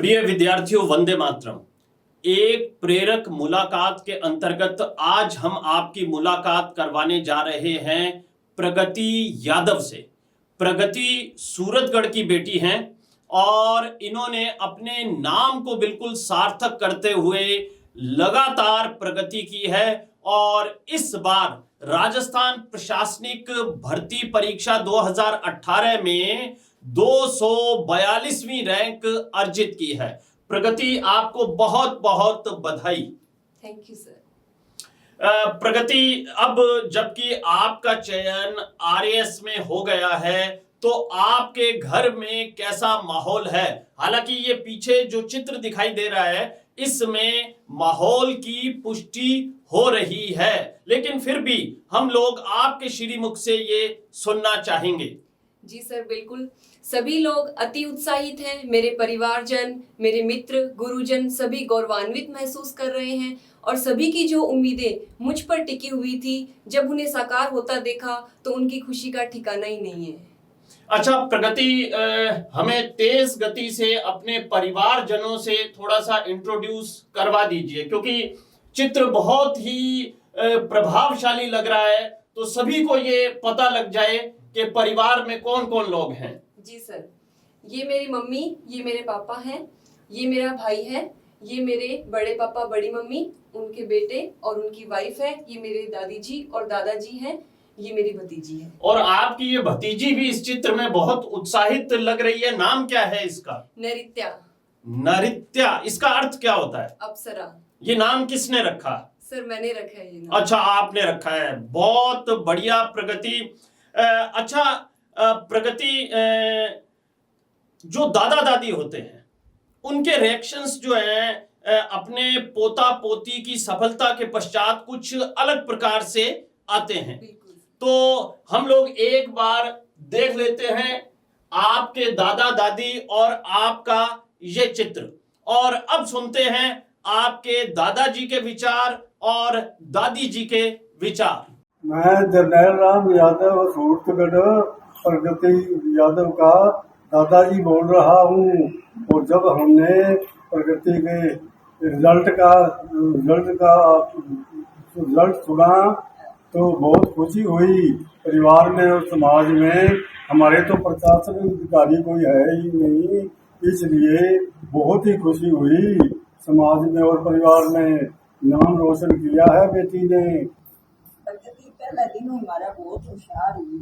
प्रिय विद्यार्थियों, वंदे मातरम। एक प्रेरक मुलाकात के अंतर्गत आज हम आपकी मुलाकात करवाने जा रहे हैं प्रगति यादव से। प्रगति सूरतगढ़ की बेटी हैं और इन्होंने अपने नाम को बिल्कुल सार्थक करते हुए लगातार प्रगति की है और इस बार राजस्थान प्रशासनिक भर्ती परीक्षा 2018 में 242वीं रैंक अर्जित की है। प्रगति, आपको बहुत बहुत बधाई। Thank you sir. प्रगति, अब जबकि आपका चयन आरएएस में हो गया है तो आपके घर में कैसा माहौल है? हालांकि ये पीछे जो चित्र दिखाई दे रहा है इसमें माहौल की पुष्टि हो रही है, लेकिन फिर भी हम लोग आपके श्रीमुख से ये सुनना चाहेंगे। जी सर, बिल्कुल। सभी लोग अति उत्साहित हैं। मेरे परिवारजन, मेरे मित्र, गुरुजन सभी गौरवान्वित महसूस कर रहे हैं और सभी की जो उम्मीदें मुझ पर टिकी हुई थी, जब उन्हें साकार होता देखा तो उनकी खुशी का ठिकाना ही नहीं है। अच्छा प्रगति, हमें तेज गति से अपने परिवारजनों से थोड़ा सा इंट्रोड्यूस करवा दीजिए, क्योंकि चित्र बहुत ही प्रभावशाली लग रहा है, तो सभी को ये पता लग जाए कि परिवार में कौन कौन लोग हैं। जी सर, ये मेरी मम्मी, ये मेरे पापा हैं, ये मेरा भाई है, ये मेरे बड़े पापा बड़ी मम्मी, उनके बेटे और उनकी वाइफ है, ये मेरे दादी जी और दादाजी हैं, ये मेरी भतीजी है। और आपकी ये भतीजी भी इस चित्र में बहुत उत्साहित लग रही है। नाम क्या है इसका? नृत्या। नृत्या, इसका अर्थ क्या होता है? अप्सरा। ये नाम किसने रखा? सर, मैंने रखा है ये नाम। अच्छा, आपने रखा है, बहुत बढ़िया प्रगति। अच्छा प्रगति, जो दादा दादी होते हैं उनके रिएक्शंस जो हैं अपने पोता पोती की सफलता के पश्चात कुछ अलग प्रकार से आते हैं। तो हम लोग एक बार देख लेते हैं आपके दादा दादी और आपका ये चित्र, और अब सुनते हैं आपके दादाजी के विचार और दादी जी के विचार। मैं जरनैल राम यादव सूरतगढ़ प्रगति यादव का दादाजी बोल रहा हूँ। और जब हमने प्रगति के रिजल्ट सुना तो बहुत खुशी हुई। परिवार में और समाज में हमारे तो प्रशासन अधिकारी कोई है ही नहीं, इसलिए बहुत ही खुशी हुई। समाज में और परिवार में नाम रोशन किया है बेटी ने। प्रगति पहले दिन हमारा बहुत होशियार हुई,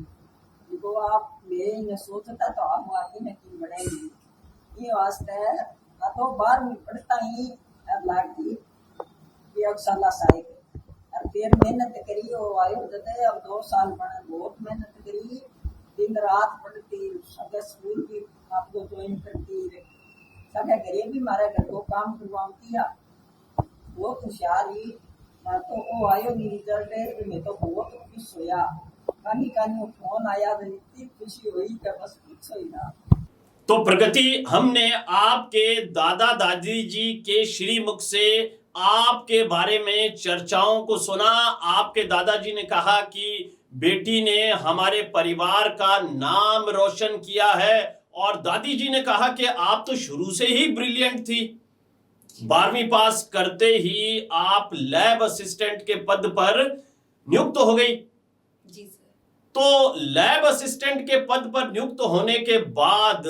देखो आप मेरे ने सोचता तो आप आगे में की बढ़ेगी। ये वास्ते तो 12वीं पढ़ता ही लागी कि अब साला साइक और फिर मेहनत करी और आयो जते अब 2 साल पढ़े, बहुत मेहनत करी, दिन रात पढ़ती, सगे स्कूल भी आपको ज्वाइन करती, सगे घरे भी हमारे घर को काम करवाती है, बहुत होशियार ही। तो वो आयो रिजल्ट में तो बहुत खुश होया। कानी फोन आया तो इतनी खुशी हुई कि बस कुछ ही ना। तो प्रगति, हमने आपके दादा दादी जी के श्रीमुख से आपके बारे में चर्चाओं को सुना। आपके दादाजी ने कहा कि बेटी ने हमारे परिवार का नाम रोशन किया है, और दादी जी ने कहा कि आप तो शुरू से ही ब्रिलियंट थी। 12वीं पास करते ही आप लैब असिस्टेंट के पद पर नियुक्त हो गई। जी सर। तो लैब असिस्टेंट के पद पर नियुक्त होने के बाद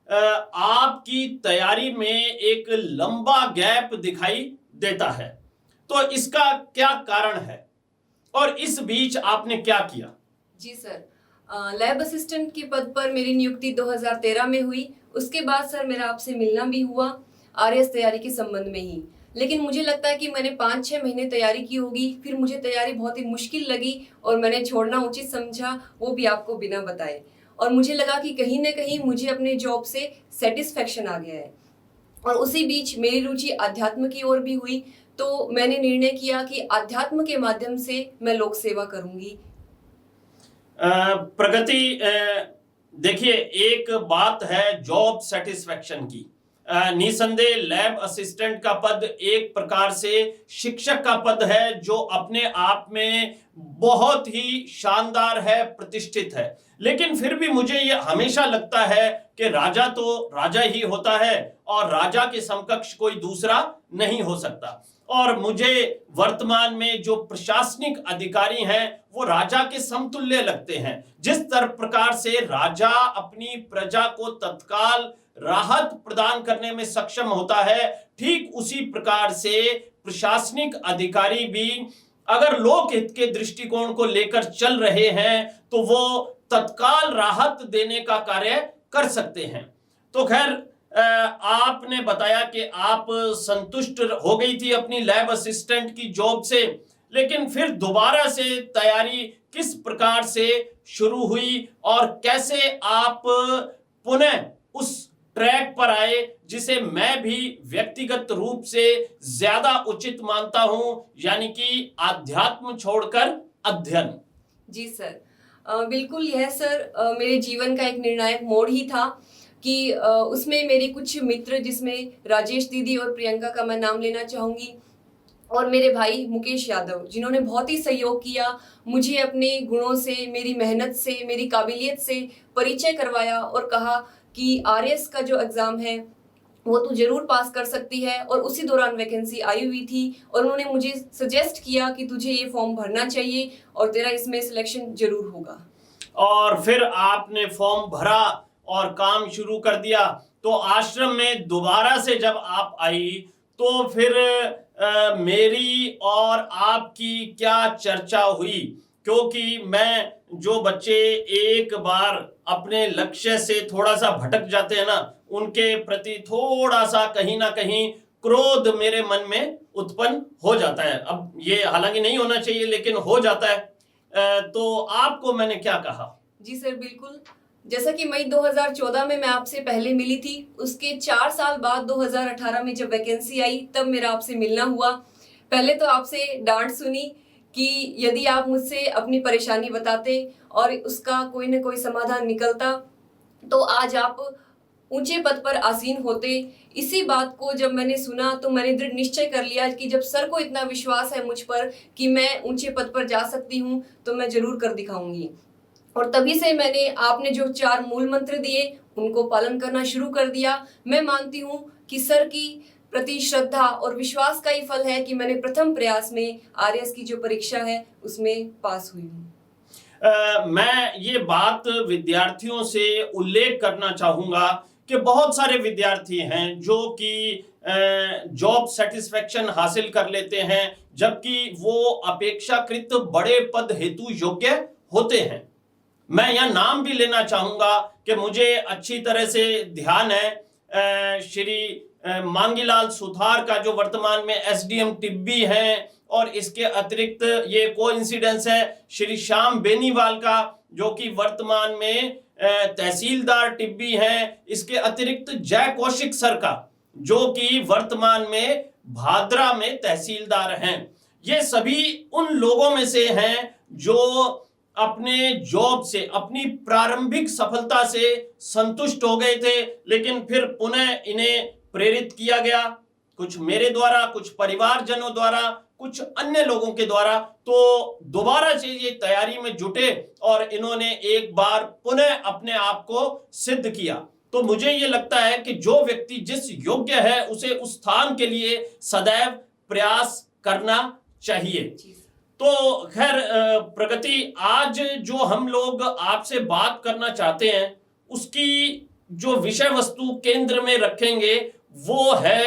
आपकी तैयारी में एक लंबा गैप दिखाई देता है, तो इसका क्या कारण है और इस बीच आपने क्या किया? जी सर, लैब असिस्टेंट के पद पर मेरी नियुक्ति 2013 में हुई। उसके बाद सर मेरा आपसे मिलना भी हुआ आरएएस तैयारी के संबंध में ही, लेकिन मुझे लगता है कि मैंने 5-6 महीने तैयारी की होगी, फिर मुझे तैयारी बहुत ही मुश्किल लगी और मैंने छोड़ना उचित समझा, वो भी आपको बिना बताए। और मुझे लगा कि कहीं ना कहीं मुझे अपने जॉब से सेटिस्फेक्शन आ गया है, और उसी बीच मेरी रुचि अध्यात्म की ओर भी हुई, तो मैंने निर्णय किया कि अध्यात्म के माध्यम से मैं लोक सेवा करूंगी। प्रगति, देखिए, एक बात है जॉब सेटिस्फेक्शन की, निसंदेह लैब असिस्टेंट का पद एक प्रकार से शिक्षक का पद है, जो अपने आप में बहुत ही शानदार है, प्रतिष्ठित है। लेकिन फिर भी मुझे ये हमेशा लगता है कि राजा तो राजा ही होता है और राजा के समकक्ष कोई दूसरा नहीं हो सकता। और मुझे वर्तमान में जो प्रशासनिक अधिकारी हैं वो राजा के समतुल्य लगते हैं। जिस प्रकार से राजा अपनी प्रजा को तत्काल राहत प्रदान करने में सक्षम होता है, ठीक उसी प्रकार से प्रशासनिक अधिकारी भी अगर लोक हित के दृष्टिकोण को लेकर चल रहे हैं तो वो तत्काल राहत देने का कार्य कर सकते हैं। तो खैर, आपने बताया कि आप संतुष्ट हो गई थी अपनी लैब असिस्टेंट की जॉब से, लेकिन फिर दोबारा से तैयारी किस प्रकार से शुरू हुई और कैसे आप पुनः उस ट्रैक पर आए जिसे मैं भी व्यक्तिगत रूप से ज्यादा उचित मानता हूं, यानी कि आध्यात्म छोड़कर अध्ययन। जी सर, बिल्कुल यह सर मेरे जीवन का एक निर्णायक मोड़ ही था कि उसमें मेरे कुछ मित्र, जिसमें राजेश दीदी और प्रियंका का मैं नाम लेना चाहूँगी, और मेरे भाई मुकेश यादव, जिन्होंने बहुत ही सहयोग किया, मुझे अपने गुणों से, मेरी मेहनत से, मेरी काबिलियत से परिचय करवाया और कहा कि आरएस का जो एग्ज़ाम है वो तू जरूर पास कर सकती है। और उसी दौरान वैकेंसी आई हुई थी और उन्होंने मुझे सजेस्ट किया कि तुझे ये फॉर्म भरना चाहिए और तेरा इसमें सिलेक्शन जरूर होगा। और फिर आपने फॉर्म भरा और काम शुरू कर दिया। तो आश्रम में दोबारा से जब आप आई तो फिर मेरी और आपकी क्या चर्चा हुई? क्योंकि मैं जो बच्चे एक बार अपने लक्ष्य से थोड़ा सा भटक जाते हैं ना, उनके प्रति थोड़ा सा कहीं ना कहीं क्रोध मेरे मन में उत्पन्न हो जाता है। अब ये हालांकि नहीं होना चाहिए, लेकिन हो जाता है। तो आपको मैंने क्या कहा? जी सर, बिल्कुल। जैसा कि मई 2014 में मैं आपसे पहले मिली थी, उसके 4 साल बाद 2018 में जब वैकेंसी आई तब मेरा आपसे मिलना हुआ। पहले तो आपसे डांट सुनी कि यदि आप मुझसे अपनी परेशानी बताते और उसका कोई न कोई समाधान निकलता तो आज आप ऊंचे पद पर आसीन होते। इसी बात को जब मैंने सुना तो मैंने दृढ़ निश्चय कर लिया कि जब सर को इतना विश्वास है मुझ पर कि मैं ऊंचे पद पर जा सकती हूँ तो मैं जरूर कर दिखाऊंगी। और तभी से मैंने आपने जो 4 मूल मंत्र दिए उनको पालन करना शुरू कर दिया। मैं मानती हूँ कि सर की प्रति श्रद्धा और विश्वास का ही फल है कि मैंने प्रथम प्रयास में आरएस की जो परीक्षा है उसमें पास हुई हूँ। मैं ये बात विद्यार्थियों से उल्लेख करना चाहूँगा कि बहुत सारे विद्यार्थी हैं जो कि जॉब सेटिस्फेक्शन हासिल कर लेते हैं, जबकि वो अपेक्षाकृत बड़े पद हेतु योग्य होते हैं। मैं यहाँ नाम भी लेना चाहूँगा कि मुझे अच्छी तरह से ध्यान है श्री मांगीलाल सुथार का, जो वर्तमान में एसडीएम टिब्बी हैं, और इसके अतिरिक्त ये कोइंसिडेंस है श्री श्याम बेनीवाल का, जो कि वर्तमान में तहसीलदार टिब्बी हैं। इसके अतिरिक्त जय कौशिक सर का, जो कि वर्तमान में भादरा में तहसीलदार हैं। ये सभी उन लोगों में से हैं जो अपने जॉब से, अपनी प्रारंभिक सफलता से संतुष्ट हो गए थे, लेकिन फिर पुनः इन्हें प्रेरित किया गया, कुछ मेरे द्वारा, कुछ परिवारजनों द्वारा, कुछ अन्य लोगों के द्वारा, तो दोबारा से ये तैयारी में जुटे और इन्होंने एक बार पुनः अपने आप को सिद्ध किया। तो मुझे ये लगता है कि जो व्यक्ति जिस योग्य है उसे उस स्थान के लिए सदैव प्रयास करना चाहिए। तो खैर प्रगति, आज जो हम लोग आपसे बात करना चाहते हैं उसकी जो विषय वस्तु केंद्र में रखेंगे वो है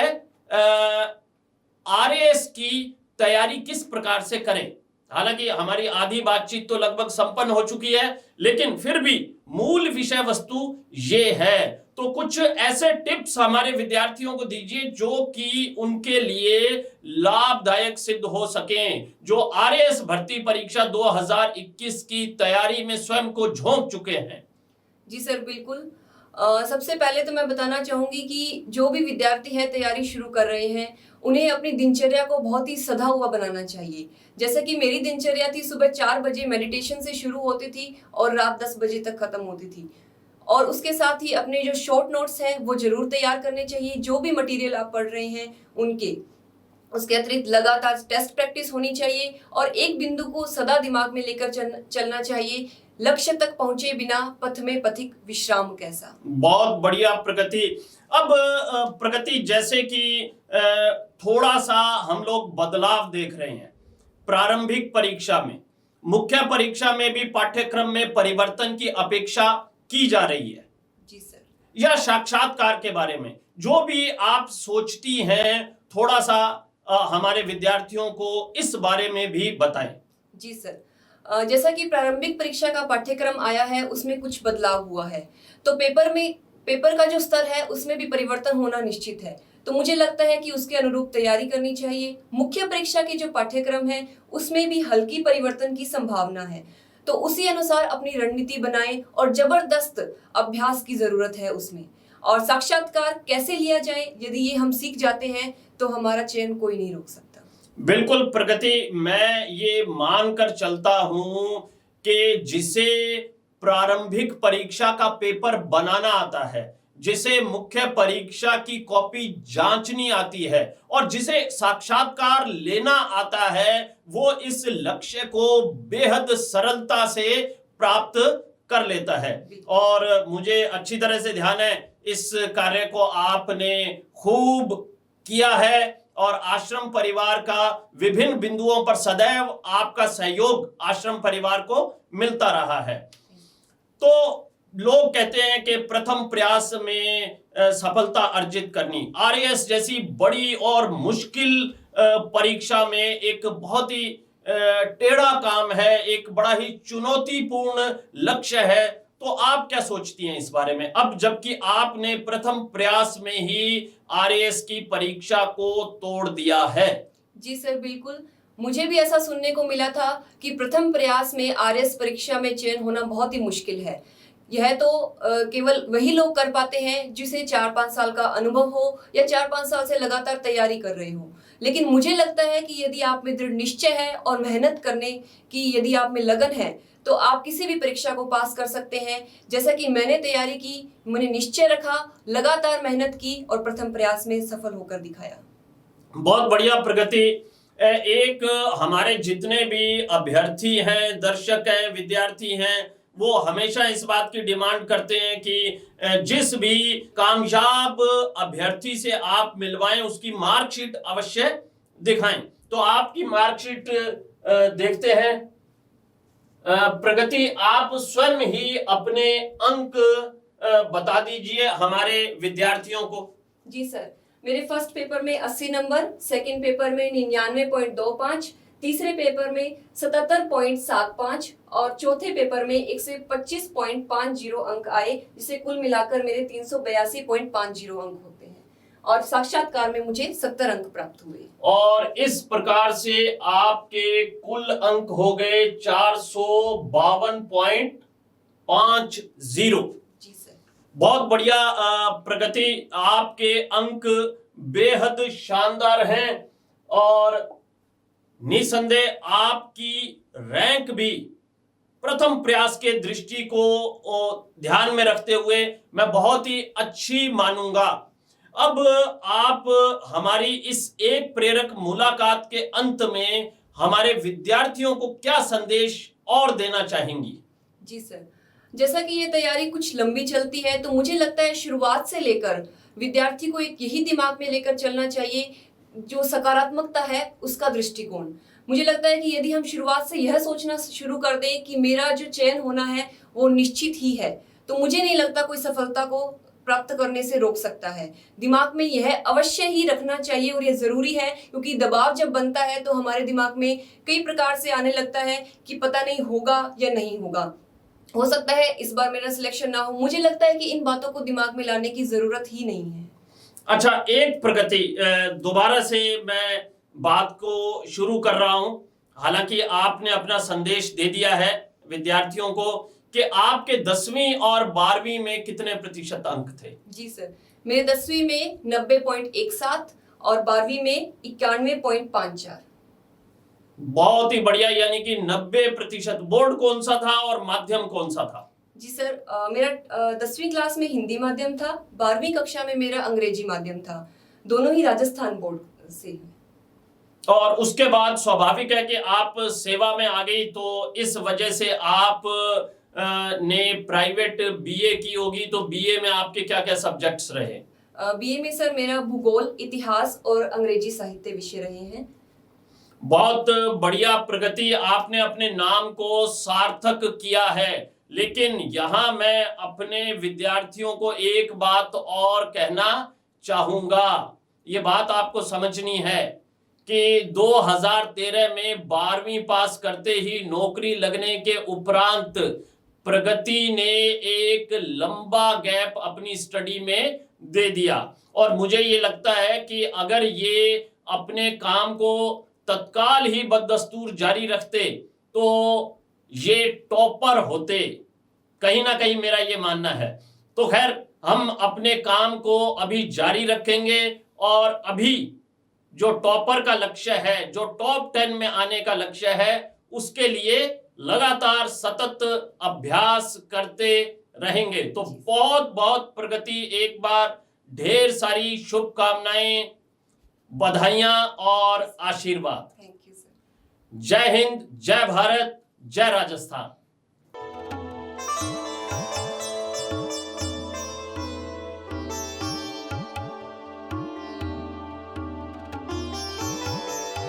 आरएएस की तैयारी किस प्रकार से करें। हालांकि हमारी आधी बातचीत तो लगभग संपन्न हो चुकी है, लेकिन फिर भी मूल विषय वस्तु ये है। तो कुछ ऐसे टिप्स हमारे विद्यार्थियों को दीजिए जो कि उनके लिए लाभदायक सिद्ध हो सकें, जो आरएएस भर्ती परीक्षा 2021 की तैयारी में स्वयं को झोंक चुके हैं। जी सर, बिल्कुल। सबसे पहले तो मैं बताना चाहूँगी कि जो भी विद्यार्थी है तैयारी शुरू कर रहे हैं उन्हें अपनी दिनचर्या को बहुत ही सधा हुआ बनाना चाहिए। जैसे कि मेरी दिनचर्या थी, सुबह 4 बजे मेडिटेशन से शुरू होती थी और रात 10 बजे तक खत्म होती थी। और उसके साथ ही अपने जो शॉर्ट नोट्स हैं वो जरूर तैयार करने चाहिए, जो भी मटेरियल आप पढ़ रहे हैं उनके। उसके अतिरिक्त लगातार टेस्ट प्रैक्टिस होनी चाहिए और एक बिंदु को सदा दिमाग में लेकर चलना चाहिए, लक्ष्य तक पहुंचे बिना पथ में पथिक विश्राम कैसा। बहुत बढ़िया प्रगति। अब प्रगति, जैसे कि थोड़ा सा हम लोग बदलाव देख रहे हैं प्रारंभिक परीक्षा में, मुख्य परीक्षा में भी पाठ्यक्रम में परिवर्तन की अपेक्षा की जा रही है। जी सर। या साक्षात्कार के बारे में जो भी आप सोचती हैं, थोड़ा सा हमारे विद्यार्थियों को इस बारे में भी बताएं। जी सर, जैसा कि प्रारंभिक परीक्षा का पाठ्यक्रम आया है उसमें कुछ बदलाव हुआ है, तो पेपर का जो स्तर है उसमें भी परिवर्तन होना निश्चित है। तो मुझे लगता है कि उसके अनुरूप तैयारी करनी चाहिए। मुख्य परीक्षा के जो पाठ्यक्रम है उसमें भी हल्की परिवर्तन की संभावना है, तो उसी अनुसार अपनी रणनीति बनाएं और जबरदस्त अभ्यास की जरूरत है उसमें। और साक्षात्कार कैसे लिया जाए, यदि ये हम सीख जाते हैं तो हमारा चयन कोई नहीं रोक सकता। बिल्कुल प्रगति, मैं ये मानकर चलता हूं कि जिसे प्रारंभिक परीक्षा का पेपर बनाना आता है, जिसे मुख्य परीक्षा की कॉपी जांचनी आती है और जिसे साक्षात्कार लेना आता है, वो इस लक्ष्य को बेहद सरलता से प्राप्त कर लेता है। और मुझे अच्छी तरह से ध्यान है, इस कार्य को आपने खूब किया है और आश्रम परिवार का विभिन्न बिंदुओं पर सदैव आपका सहयोग आश्रम परिवार को मिलता रहा है। तो लोग कहते हैं कि प्रथम प्रयास में सफलता अर्जित करनी, आरएएस जैसी बड़ी और मुश्किल परीक्षा में एक बहुत ही टेढ़ा काम है, एक बड़ा ही चुनौतीपूर्ण लक्ष्य है। तो आप क्या सोचती हैं इस बारे में, अब जबकि आपने प्रथम प्रयास में ही आरएएस की परीक्षा को तोड़ दिया है? जी सर, बिल्कुल। मुझे भी ऐसा सुनने को मिला था कि प्रथम प्रयास में आरएएस परीक्षा में चयन होना बहुत ही मुश्किल है। यह तो केवल वही लोग कर पाते हैं जिसे 4-5 साल का अनुभव हो या 4-5 साल से लगातार तैयारी कर रहे हो। लेकिन मुझे लगता है कि यदि आप में दृढ़ निश्चय है और मेहनत करने की यदि आप में लगन है तो आप किसी भी परीक्षा को पास कर सकते हैं। जैसा कि मैंने तैयारी की, मैंने निश्चय रखा, लगातार मेहनत की और प्रथम प्रयास में सफल होकर दिखाया। बहुत बढ़िया प्रगति। एक हमारे जितने भी अभ्यर्थी हैं, दर्शक हैं, विद्यार्थी हैं, वो हमेशा इस बात की डिमांड करते हैं कि जिस भी कामयाब अभ्यर्थी से आप मिलवाएं उसकी मार्कशीट अवश्य दिखाएं। तो आपकी मार्कशीट देखते हैं। प्रगति, आप स्वयं ही अपने अंक बता दीजिए हमारे विद्यार्थियों को। जी सर, मेरे फर्स्ट पेपर में 80 नंबर, सेकंड पेपर में 99.25, तीसरे पेपर में 77.75 और चौथे पेपर में 125.50 अंक आए, जिसे कुल मिलाकर मेरे 382.50 अंक होते हैं और साक्षात्कार में मुझे 70 अंक प्राप्त हुए। और इस प्रकार से आपके कुल अंक हो गए 452.50। जी सर। बहुत बढ़िया प्रगति, आपके अंक बेहद शानदार हैं और निसंदेह आपकी रैंक भी प्रथम प्रयास के दृष्टि को ध्यान में रखते हुए मैं बहुत ही अच्छी मानूंगा। अब आप हमारी इस एक प्रेरक मुलाकात के अंत में हमारे विद्यार्थियों को क्या संदेश और देना चाहेंगी? जी सर, जैसा कि ये तैयारी कुछ लंबी चलती है तो मुझे लगता है शुरुआत से लेकर विद्यार्थी को एक यही दिमाग में लेकर चलना चाहिए, जो सकारात्मकता है उसका दृष्टिकोण। मुझे लगता है कि यदि हम शुरुआत से यह सोचना शुरू कर दें कि मेरा जो चयन होना है वो निश्चित ही है, तो मुझे नहीं लगता कोई सफलता को प्राप्त करने से रोक सकता है। दिमाग में यह अवश्य ही रखना चाहिए और यह जरूरी है, क्योंकि दबाव जब बनता है तो हमारे दिमाग में कई प्रकार से आने लगता है कि पता नहीं होगा या नहीं होगा, हो सकता है इस बार मेरा सिलेक्शन ना हो। मुझे लगता है कि इन बातों को दिमाग में लाने की जरूरत ही नहीं है। अच्छा, एक प्रगति, दोबारा से मैं बात को शुरू कर रहा हूं। हालांकि आपने अपना संदेश दे दिया है विद्यार्थियों को कि आपके 10वीं और 12वीं में कितने प्रतिशत अंक थे? जी सर, मेरे 10वीं में 90.17 और 12वीं में 91.54। बहुत ही बढ़िया, यानी कि 90%। बोर्ड कौन सा था और माध्यम कौन सा था? जी सर, मेरा 10वीं क्लास में हिंदी माध्यम था, 12वीं कक्षा में मेरा अंग्रेजी माध्यम था। दोनों ही राजस्थान बोर्ड से हैं। और उसके बाद स्वाभाविक है कि आप सेवा में आ गई, तो इस वजह से आप ने प्राइवेट बीए की होगी, तो बीए में आपके क्या क्या सब्जेक्ट्स रहे? बीए में सर मेरा भूगोल, इतिहास और अंग्रेजी साहित्य विषय रहे हैं। बहुत बढ़िया प्रगति, आपने अपने नाम को सार्थक किया है। लेकिन यहाँ मैं अपने विद्यार्थियों को एक बात और कहना चाहूंगा, ये बात आपको समझनी है कि 2013 में 12वीं पास करते ही नौकरी लगने के उपरांत प्रगति ने एक लंबा गैप अपनी स्टडी में दे दिया। और मुझे ये लगता है कि अगर ये अपने काम को तत्काल ही बददस्तूर जारी रखते तो ये टॉपर होते, कहीं ना कहीं मेरा ये मानना है। तो खैर, हम अपने काम को अभी जारी रखेंगे और अभी जो टॉपर का लक्ष्य है, जो टॉप 10 में आने का लक्ष्य है, उसके लिए लगातार सतत अभ्यास करते रहेंगे। तो बहुत बहुत प्रगति, एक बार ढेर सारी शुभकामनाएं, बधाइयां और आशीर्वाद। Thank you sir. जय हिंद, जय भारत, जय राजस्थान।